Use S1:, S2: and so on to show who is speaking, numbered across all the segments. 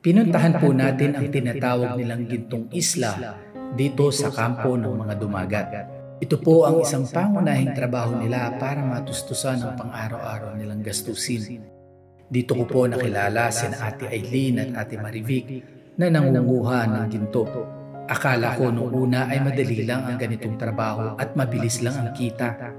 S1: Pinuntahan po natin ang tinatawag nilang Gintong Isla dito sa kampo ng mga dumagat. Ito po ang isang pangunahing trabaho nila para matustusan ang pang-araw-araw nilang gastusin. Dito ko po nakilala sina Ate Aileen at Ate Marivic na nangunguha ng ginto. Akala ko noong una ay madali lang ang ganitong trabaho at mabilis lang ang kita.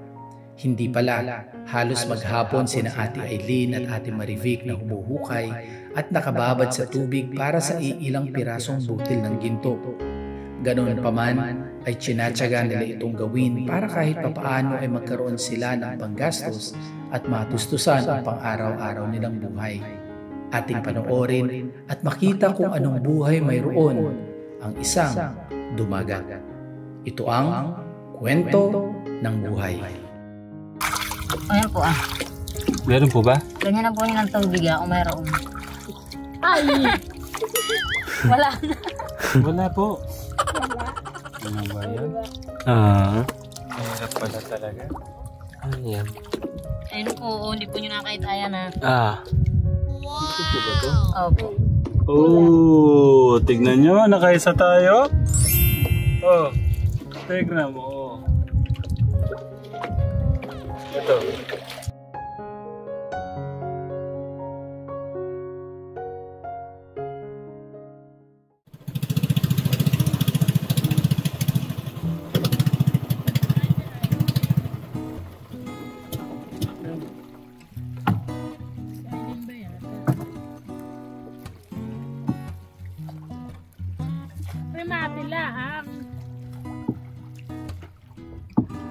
S1: Hindi pala, halos maghapon sina Ate Aileen at Ate Marivic na humuhukay at nakababad sa tubig para sa iilang pirasong butil ng ginto. Ganoon pa man ay tsinatsaga nila itong gawin para kahit papaano ay magkaroon sila ng panggastos at matustusan ang pang-araw-araw nilang buhay. Ating panoorin at makita kung anong buhay mayroon ang isang dumagat. Ito ang kwento ng buhay.
S2: Ayan po ah.
S3: Meron po ba?
S2: Ganyan na po nilang tubig kung mayroon. Ay! Wala na.
S3: Wala po. Ano ba yan? Mahirap pala talaga. Ayan.
S2: Ayun po, hindi po nyo nakakita na.
S3: Wow! Ito po ba ito?
S2: Opo.
S3: Oh, tignan nyo, nakaisa tayo. Oh, tignan mo. Oh. Ito.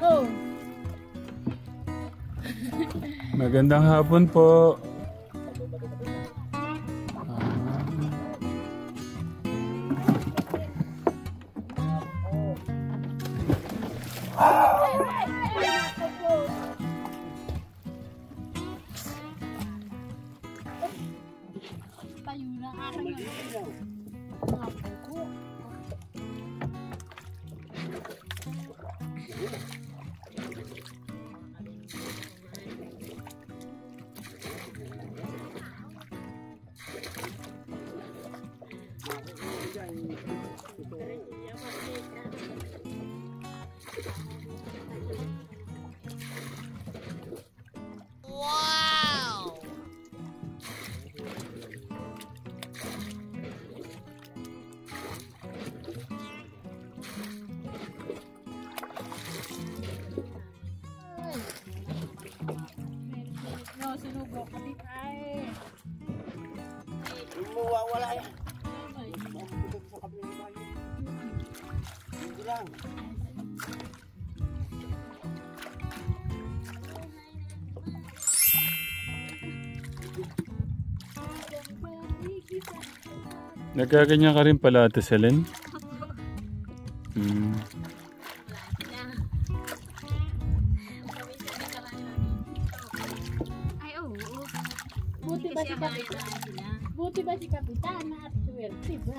S4: Oh.
S3: Magandang hapon po.
S4: Tayo na aking
S5: Wow!
S4: no, sinubok ka din ay.
S6: Wala yan. Hindi lang.
S3: Nagkaganyan ka rin pala, Ate Selen?
S4: Ay, oo. Buti ba si Kapitana at swerte ba?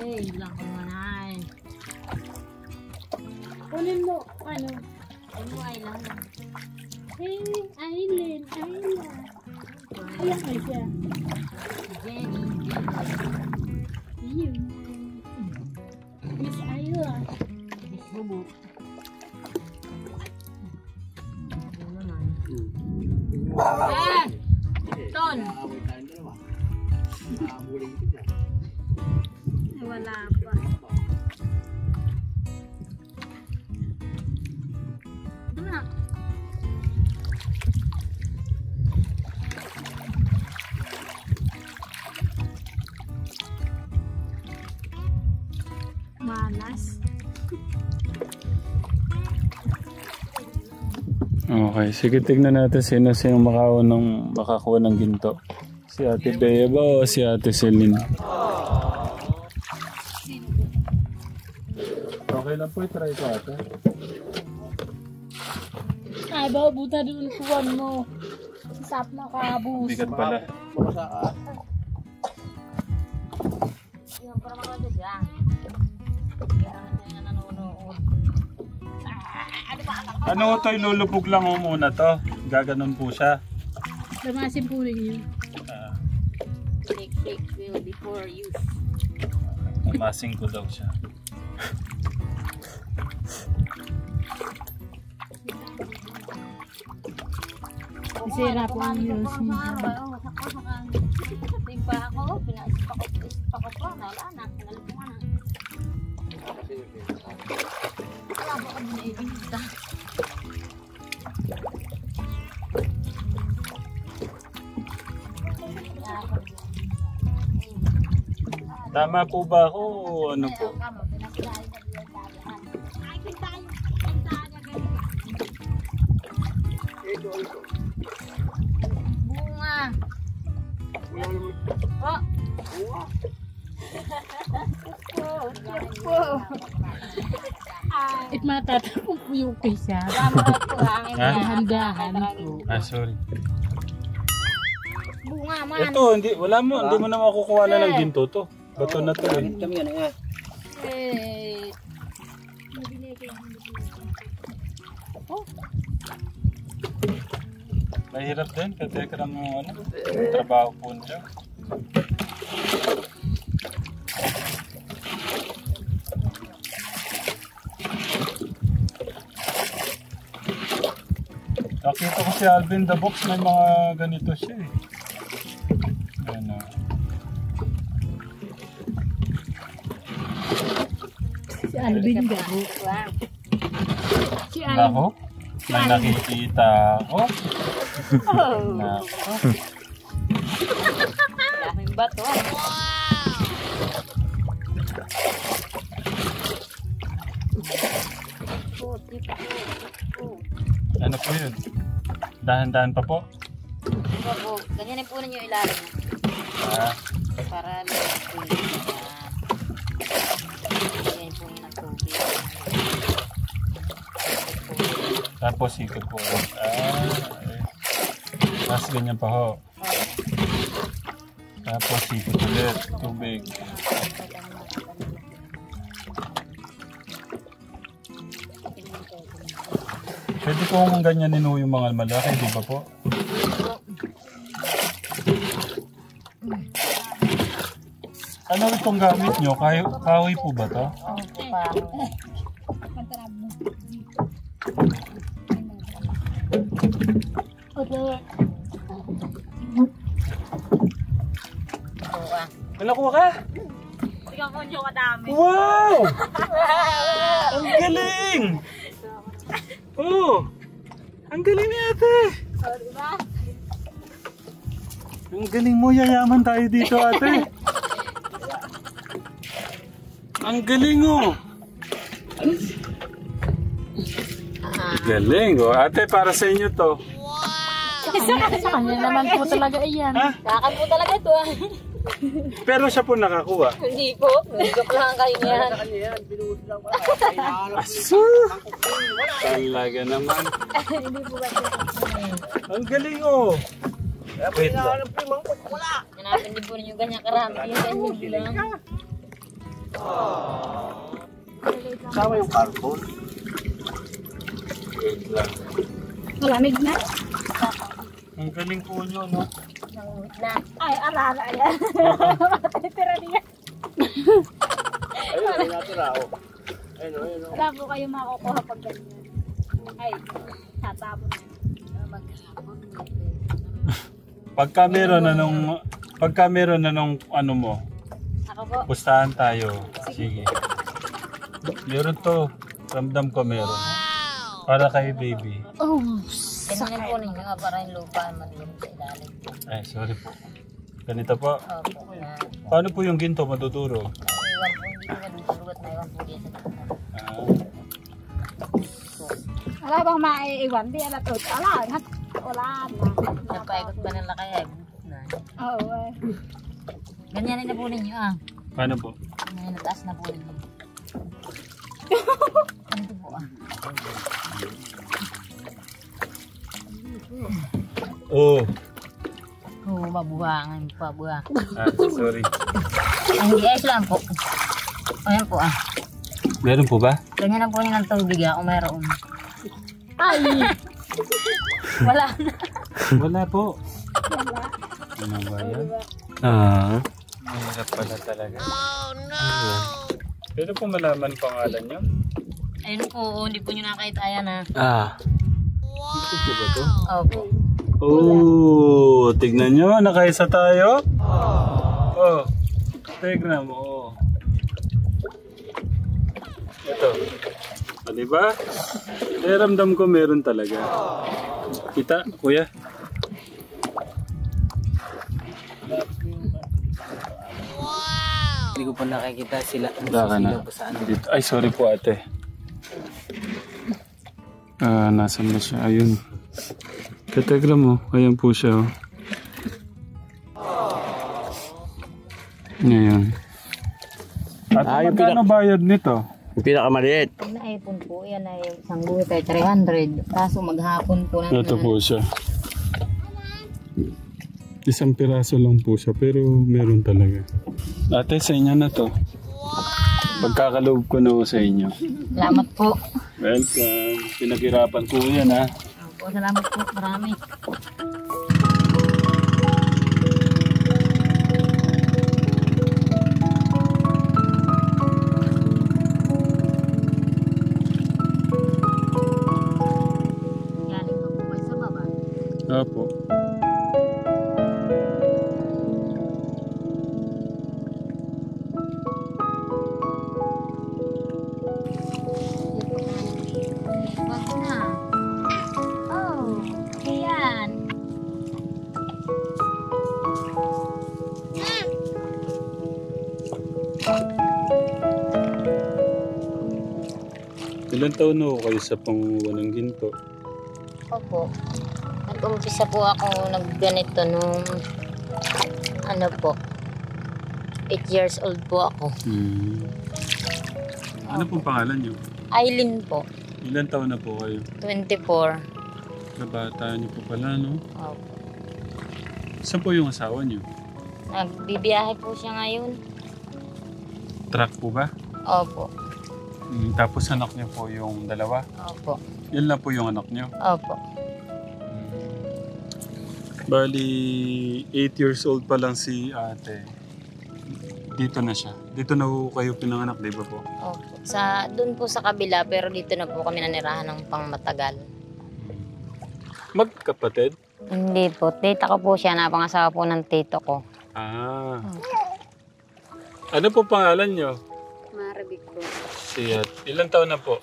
S2: Eh, lang ko naman ay.
S4: Kunin mo, ano?
S2: Ay mo ay lang.
S4: Hey, Aileen, Ayla. Ayan ay siya.
S2: Jenny.
S4: Yun. Miss Ayla.
S2: Bubo. Ano naman? Ton!
S4: Wala pa.
S2: Ano?
S4: Malas.
S3: Okay, sige tignan natin sino makakuha ng ginto. Si Ate Bea ba o si Ate Celine? Okay lang po, try ko ate.
S4: Ay, ba, buta doon kuwan mo. Sasap na kabus.
S3: Bigat pala.
S2: Yung para makakita siya. Kaya na nanonood.
S3: Ano to, ilulubog lang mo muna to. Gaganon po siya.
S4: Damasin po rin yun.
S2: Shake will before use.
S3: Masing ko daw siya.
S4: Isira po ang news niya.
S2: Timpa ako, pinaspa ko pa, wala na, pinalipungan na. Wala ba kami na ibinita?
S3: Tama po ba ako o ano po?
S2: Bunga.
S4: It matatapong po yung kisa. Dahan-dahan po.
S3: Ah, sorry.
S2: Bunga man.
S3: Ito, hindi mo na makukuha na ng ginto to. Bato na to eh.
S2: Eh.
S3: Mahirap din, katekram mo ano, trabaho po niya. Nakita ko si Alvin the Box, may mga ganito siya eh. Ano.
S4: Si Alvin Gabo. Si Alvin.
S3: Nako, may nakikita ako. Nako.
S2: Daming bato.
S3: Ano po yun? Dahan-dahan pa po?
S2: Opo, ganyan po ninyo ilalim.
S3: Ah,
S2: Para tubig. Ganyan po yun ang tubig.
S3: tapos ikot po. Mas ganyan pa ho. Tapos ikot ulit. Tubig. Pwede po kung ganyanin ho yung mga malaki, di ba po? Ano itong gamit nyo? Kahoy po ba to?
S2: Opo pa.
S3: Nalakuha ka?
S2: Ikaw po nyo kadami.
S3: Wow! Ang galing! Oh! Ang galing ni ate!
S2: O, diba?
S3: Ang galing mo, yayaman tayo dito ate! Ang galing oh! Galing oh! Ate, para sa inyo to.
S4: Sa kanya naman po talaga iyan.
S3: Ha?
S2: Kakan po talaga ito ah.
S3: Pero siya po nakakuha.
S2: Hindi po. Nagkap lang kayo yan.
S3: Asu! Talaga naman.
S2: Hindi po ba ito?
S3: Ang galing oh! Wait lang.
S2: Hanapin din po ninyo ganyan karami. Yung ganyan lang.
S5: Sama yung karton.
S3: Wait lang.
S4: Malamig na.
S3: Ang galing po nyo, no?
S2: Nangungot na.
S4: Ay, alala yan. Tira niya.
S5: Ayun, natira ako. Ayun, ayun.
S4: Wala po kayo makukuha pag ganyan. Ay, tatapon na.
S3: Pagka meron na nung ano mo,
S2: Ako po.
S3: pustahan tayo. Sige. Meron to. Ramdam ko meron. Para kay baby.
S4: Oh,
S2: Ganyan po ninyo nga para yung lupa malilim sa ilalim.
S3: Ay, sorry po. Ganito po.
S2: Opo. Na,
S3: Paano po yung ginto matuturo?
S2: iwan po hindi ko madudulot na iwan po din sa gitna.
S3: Ah,
S4: wala bang maiiwan? Di alat ut. Wala na. Wala na.
S2: Nagpaikot ba nila kaya? Na.
S4: Oo eh.
S2: Ganyan na po ninyo ah.
S3: paano po?
S2: Ganyan na taas na po ninyo. Ganito po ah.
S3: Oh.
S2: Oo, mabuhangan pa buha.
S3: Ah, sorry.
S2: Hindi ayos lang po. Ayan po ah.
S3: Meron po ba?
S2: Ganyan na po ninyo ng tubig ah kung mayroon.
S4: Ay!
S2: Wala na.
S3: Wala po. Ano ba yan? Mahirap pala talaga. Oh no! Pero kung malaman pangalan niyo?
S2: Ayun po, hindi po nyo nakakita yan ha.
S3: Ito po ba to?
S2: Opo.
S3: Oh, tignan nyo, nakaisa tayo. Oh, tignan mo. Oh. Ito. Ah, diba? Eh, ramdam ko meron talaga. Kita, kuya.
S1: Hindi ko pa nakikita sila.
S3: Baka na. Dito. Ay, sorry po ate. Nasaan na siya? Ayun. Kategra mo. Ayan po siya. Ngayon. At magkano bayad nito?
S5: Yung pinakamaliit.
S2: Pag naipon po, yan ay isang buhit ay 300. Kaso maghapon po na.
S3: Ito po siya. Isang piraso lang po siya pero meron talaga. Ate, sa inyo na to. Pagkakaloob ko na po sa inyo.
S2: Salamat po.
S3: Welcome. Pinaghirapan ko yan ha.
S2: Opo, salamat po. Marami. Galing pa po kayo sa baba.
S3: Opo.
S2: Wag na. Oh, ayan.
S3: Ilan taon na ho kayo sa panguha ng ginto?
S2: Opo. Nag-umpisa po ako nagganito nung ano po 8 years old po ako.
S3: Ano pong pangalan niyo?
S2: Aileen po.
S3: Ilan taon na po kayo?
S2: 24.
S3: Kabata niyo po pala, no?
S2: Opo.
S3: Saan po yung asawa niyo?
S2: Nagbibiyahe po siya ngayon.
S3: Truck po ba?
S2: Opo.
S3: Tapos anak niyo po yung dalawa?
S2: Opo.
S3: Yan lang po yung anak niyo?
S2: Opo.
S3: Bali, 8 years old pa lang si ate. Dito na siya. Dito na po kayo pinanganak, di ba po?
S2: Opo. Doon po sa kabila, pero dito na po kami nanirahan ng pangmatagal.
S3: Magkapatid?
S2: Hindi po. Tita ko po siya. Napangasawa po ng tito ko.
S3: Ah. Ano po pangalan niyo?
S2: Maribik po.
S3: Ilan taon na po?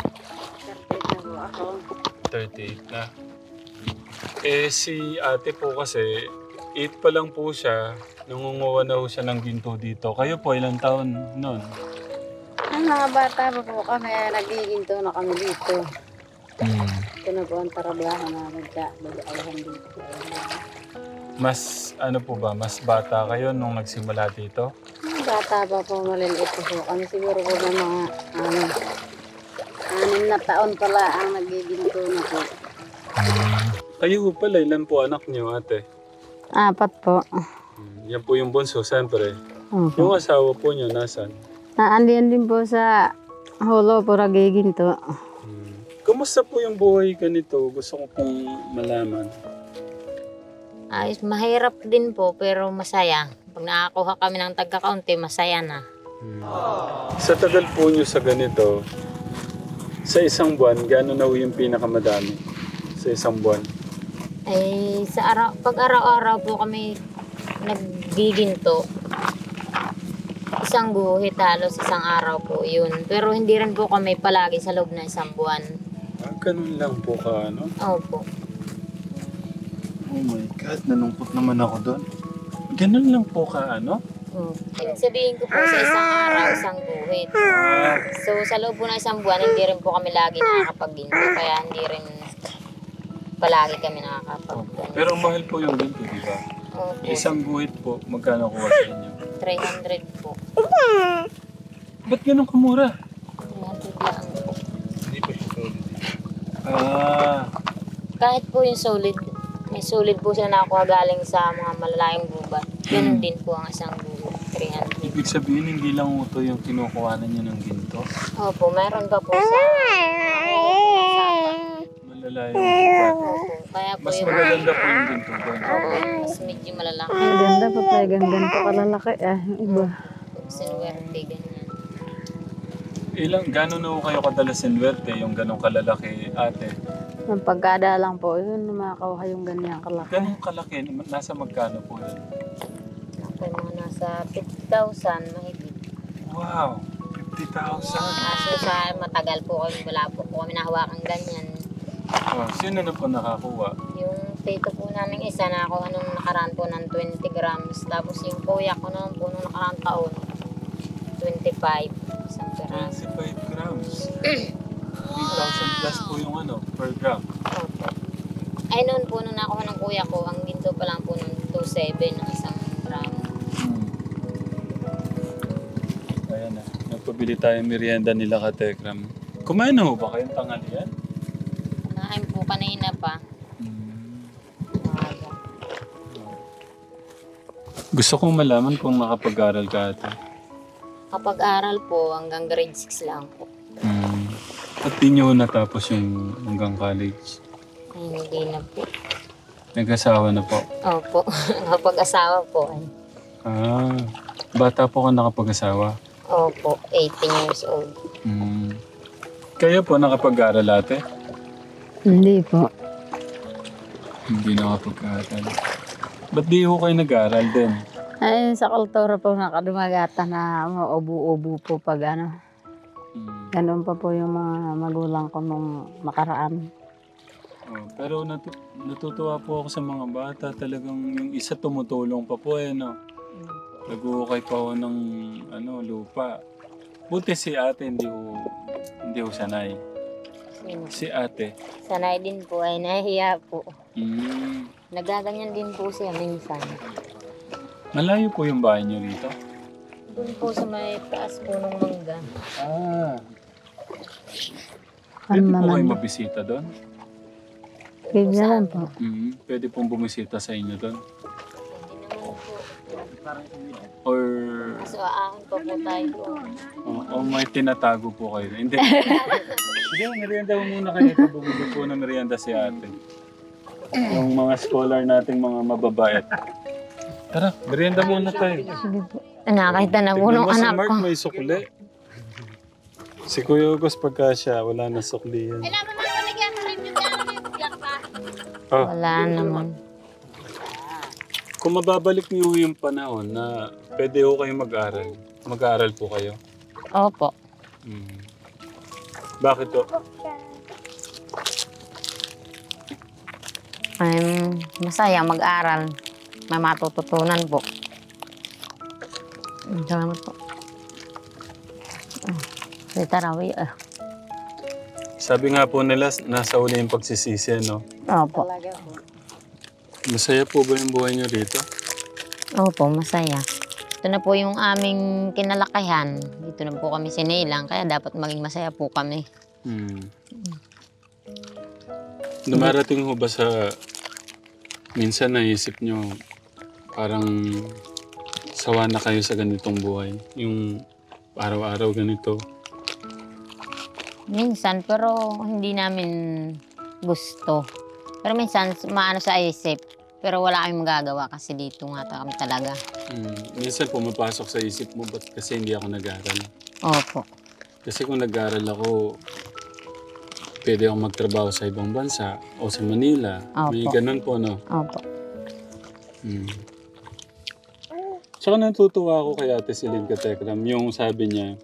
S2: 38 na po ako.
S3: 38 na. Eh si ate po kasi 8 pa lang po siya. Nangunguha na po siya ng ginto dito. Kayo po ilang taon noon?
S6: Ang mga bata pa po kami, nagiginto na kami dito. Ito na po ang tarabaho namin sa bagaayahan dito.
S3: Mas ano po ba? Mas bata kayo nung nagsimula dito?
S6: Mga bata pa po, maliliit po kami. Siguro po na mga 6 na taon pala ang nagiginto na po.
S3: Kayo po pala, ilan po anak niyo ate?
S6: 4 po.
S3: Yan po yung bunso, siyempre.
S6: Opo.
S3: Yung asawa po niyo, nasan?
S6: Naandiyan din po sa holo po nagiginto.
S3: Kumusta po yung buhay ganito? Gusto ko pong malaman.
S2: Ayos, mahirap din po, pero masaya. Pag nakakuha kami ng tagkakaunti, masaya na.
S3: Sa tagal po niyo sa ganito, sa isang buwan, gano'n na yung pinakamadami? Sa isang buwan?
S2: Eh, pag araw-araw po kami naggiginto, isang guhit halos isang araw po yun. Pero hindi rin po kami palagi sa loob ng isang buwan.
S3: Ganun lang po ka, ano?
S2: Opo.
S3: Oh my God, nalungkot naman ako doon. Ganun lang po ka, ano?
S2: Ibig sabihin ko po sa isang araw, isang guhit. So sa loob po ng isang buwan, hindi rin po kami lagi nakakapagginto. Kaya hindi rin palagi kami nakakapagginto.
S3: Pero mahal po yung ginto, di ba?
S2: Opo.
S3: Isang guhit po, magkano kuha sa inyo?
S2: 300 po.
S3: Ba't ganun kamura?
S2: 300 lang po.
S3: Hindi pa siya solid.
S2: Kahit po yung solid, may solid po sila nakuha galing sa mga malalayang gubat. Ganun din po ang isang gubat, 300.
S3: Ibig sabihin, hindi lang uto yung kinukuhanan niyo ng ginto?
S2: Opo, meron pa po sa
S3: malala yung lupa.
S2: Kaya po
S3: Mas
S2: yung
S3: magaganda po yung ginto doon.
S2: mas medyo malalaki.
S6: Ang ganda pa tayo, ganito kalalaki yung iba.
S2: Sinuwerte, ganyan.
S3: Gano'n na ho kayo kadalas sinwerte yung ganong kalalaki, ate?
S6: Ang pagkada lang po, yun, makakuha yung ganyan kalaki.
S3: Ganong kalaki, nasa magkano po yun?
S2: Ako yung mga nasa 50,000 mahigit.
S3: Wow! 50,000!
S2: Kaso sa matagal po kami, wala po kami nahawakan ganyan.
S3: Oh, sino na po nakakuha?
S2: Yung tito po namin isa na ako nung nakaraan po ng 20 grams. Tapos yung kuya ko naman po nung nakaraan taon, 25. Isang peraso.
S3: 25 grams. 3,000 plus po yung per gram.
S2: Opo. Ay noon po nung nakuha ng kuya ko, ang ginto pa lang po nung 2.7 ng isang gram.
S3: Ayan na. Nagpabili tayo merienda nila ka Tekram. Kumain na ho ba kayong tanghalian?
S2: Kumain po kanina pa. Umaga.
S3: Gusto kong malaman kung nakapag-aral ka ate.
S2: Kapag aral po, hanggang grade 6 lang po.
S3: At di nyo natapos yung hanggang college?
S2: Ay, hindi na po.
S3: Nag-asawa na po?
S2: Opo. Kapag asawa po. Ay.
S3: Bata po ka nakapag-asawa?
S2: Opo, 18 years old.
S3: Kayo po nakapag-aral ate?
S6: Hindi po.
S3: Hindi nakapag-aral. Ba't di ho kayo nag-aral din?
S6: Ay, sa kultura po nakadumagata na maubo-ubo po pag Ganun pa po yung mga magulang ko nung makaraan.
S3: Pero natutuwa po ako sa mga bata. Talagang yung isa tumutulong pa po Nag-uukay pa ako ng lupa. Buti si ate hindi ho sanay.
S2: Sino?
S3: Si ate.
S2: Sanay din po ay nahihiya po.
S3: Mm.
S2: Nagaganyan din po siya minsan.
S3: Malayo po yung bahay niyo rito?
S2: Doon po sa may taas po ng mangga.
S3: Pwede po kayo mabisita doon?
S6: Pwede naman po.
S3: Pwede pong bumisita sa inyo doon?
S2: Hindi naman po.
S3: Or
S2: So, ahon pa po tayo doon.
S3: o may tinatago po kayo? Hindi. Hindi, merienda mo muna kayo. Bumili po ng merienda si ate. Yung mga scholar nating mga mababait. Tara, merienda muna tayo.
S6: Sige po.
S2: Nakita na po
S3: Tignan
S2: nung
S3: mo si
S2: anak
S3: Mark
S2: ko.
S3: may sukli. Si Kuya August pagka siya, wala na sukli yan.
S2: Wala naman.
S3: Kung mababalik niyo yung panahon na pwede ho kayo mag-aral, mag-aaral po kayo?
S2: Opo.
S3: Bakit po?
S2: Masaya mag-aral. May matututunan po. Salamat po. Tarawi.
S3: Sabi nga po nila, nasa uli yung pagsisisi, no?
S2: Opo.
S3: Masaya po ba yung buhay niyo rito?
S2: Opo, masaya. Ito na po yung aming kinalakihan. Dito na po kami sinilang, kaya dapat maging masaya po kami.
S3: Dumarating ho ba sa... Minsan naisip nyo, parang sawa na kayo sa ganitong buhay? Yung araw-araw ganito?
S2: Minsan, pero hindi namin gusto. Pero minsan, maano sa isip. Pero wala kaming magagawa kasi dito nga kami talaga.
S3: Minsan pumapasok sa isip mo, ba't kasi hindi ako nag-aral?
S2: Opo.
S3: Kasi kung nag-aral ako, pwede akong magtrabaho sa ibang bansa o sa Manila.
S2: Opo.
S3: May ganun po, no?
S2: Opo.
S3: Tsaka natutuwa ako kay Ate Celine Katekram, yung sabi niya,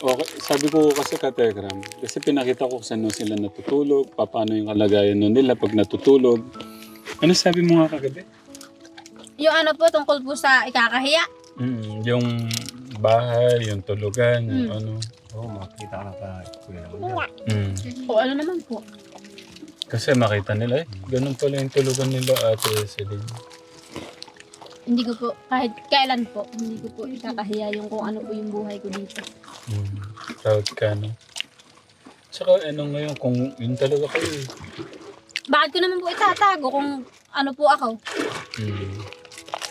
S3: okay, sabi ko kasi Katekram, kasi pinakita ko saan sila natutulog, paano yung kalagayan nila pag natutulog. Ano sabi mo nga kagabi?
S4: Yung ano po, tungkol po sa ikakahiya.
S3: Yung bahay, yung tulugan, yung ano.
S5: Oo, makita ka na pa. Kuya.
S4: O ano naman po.
S3: Kasi makita nila ganun pala yung tulugan nila Ate Celine.
S4: Hindi ko po, kahit kailan po, hindi ko po ikakahiya yung kung ano po yung buhay ko dito.
S3: Proud ka, no? Tsaka ano ngayon, kung yun talaga kayo
S4: Bakit ko naman po itatago kung ano po ako?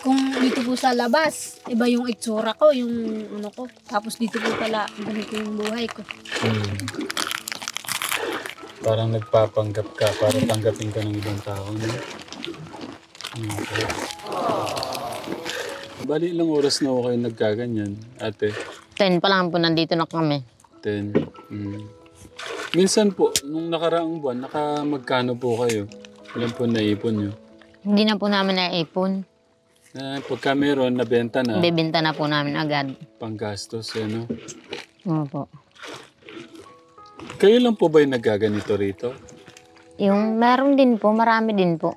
S4: Kung dito po sa labas, iba yung itsura ko, yung ano ko. Tapos dito po pala, ganito yung buhay ko.
S3: Parang nagpapanggap ka para tanggapin ka ng ibang tao, no? Okay. Bali, ilang oras na ako kayo nagkaganyan, ate?
S2: 10 pa lang po nandito na kami.
S3: 10. Minsan po, nung nakaraang buwan, magkano po kayo? Ilan po naipon nyo?
S2: Hindi na po namin naipon.
S3: Pagka meron, nabenta na,
S2: Bibenta na po namin agad.
S3: panggastos, no?
S2: Opo.
S3: Kayo lang po ba yung naggaganito rito?
S2: Yung meron din po, marami din po.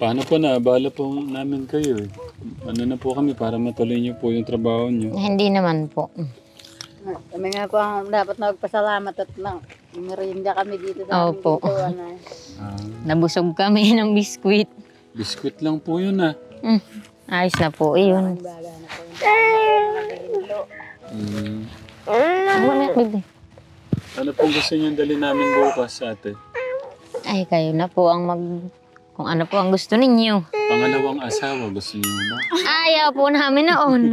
S3: Paano po naabala po namin kayo eh? Ano na po kami para matuloy niyo po yung trabaho niyo?
S2: Hindi naman po.
S6: Kami nga po ang dapat magpasalamat at merienda kami dito sa aming
S2: Opo.
S6: gintuan.
S2: Nabusog kami ng biskwit.
S3: Biskwit lang po yun ah.
S2: Ayos na po, yun.
S6: Baga na po yung
S3: Ano pong gusto niyo dali namin bukas, ate?
S2: Ay, kayo na po ang kung ano po ang gusto ninyo.
S3: Pangalawang asawa, gusto niyo ba?
S2: Ayaw po namin noon.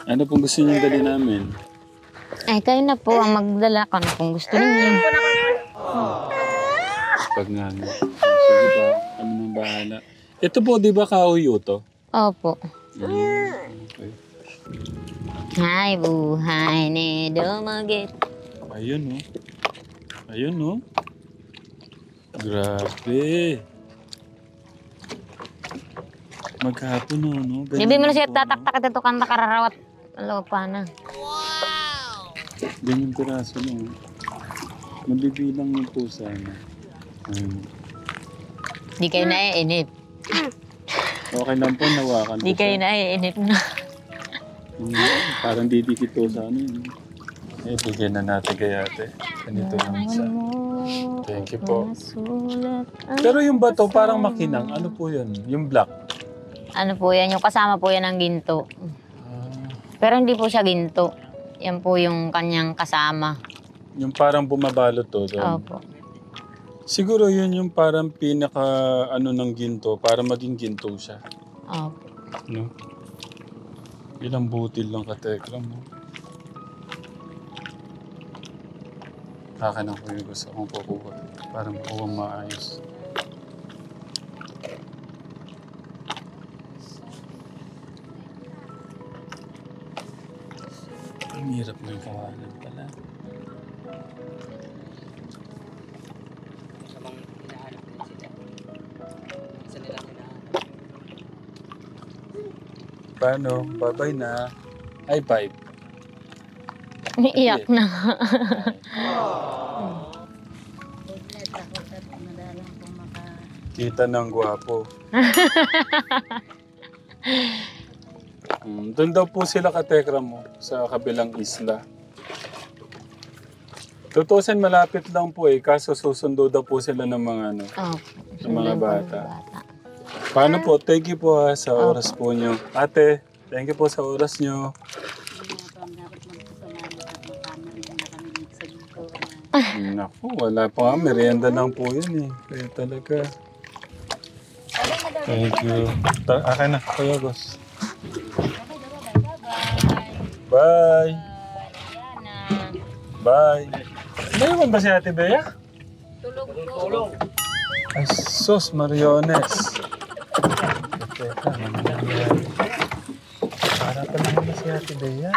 S3: Ano pong gusto niyo dali namin?
S2: Ay, kayo na po ang magdala kung ano pong gusto ninyo.
S3: Pag nga no. Sige ba, kami nang bahala. Ito po, di ba kauyo to?
S2: Opo.
S3: Okay.
S2: Hay buhay ni Dumagit.
S3: Ayun no. Ayun no. Grabe. Maghapon no.
S2: Hindi mo na siya tataktak at ito kang nakararawat. Alaw pa na.
S3: Ganyan piraso no. Mabibilang yung po sana. Ayun.
S2: Di kayo naiinip.
S3: Okay lang po, nawakan
S2: Di
S3: ko
S2: kayo
S3: siya.
S2: naiinip na.
S3: Parang didikit po sa ano yun. Bigyan na natin kay ate. Ganito lang isa. Thank you po. Pero yung bato parang makinang. Ano po yun? Yung black.
S2: Ano po yan? Yung kasama po yan ng ginto. Pero hindi po siya ginto. Yan po yung kanyang kasama.
S3: Yung parang bumabalot to.
S2: Opo.
S3: Siguro yun yung parang pinaka ano ng ginto para maging ginto siya.
S2: Opo.
S3: No? Ilang butil lang katekram mo. Akin ako yung gusto kong kukuha. Para makuha maayos. Ang hirap ng kawalan pala. Paano? Bye-bye na. Ay, bye.
S2: Iyak na.
S3: Kita ng gwapo. Doon daw po sila katekram mo sa kabilang isla. Tutusin malapit lang po eh, kaso susundo daw po sila ng mga ano,
S2: Opo.
S3: ng mga bata. Paano po? Thank you po sa oras po nyo. Ate, thank you po sa oras nyo. Naku, wala pa nga. Merienda lang po yun eh. Kaya talaga. Thank you. Akin na, Kuya Gos. Bye. Bye. Naiwan ba si Ate Bea? Tulog. Ay, sus, Mariones. Teka, ano nangyari? Para pa naman si Ate Bea.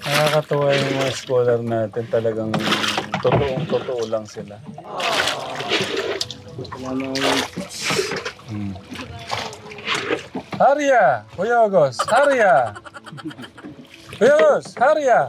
S3: Nakakatuwa yung mga scholar natin. Talagang totoong-totoo lang sila. Harya! Kuya August! Harya! Kuya August! Harya!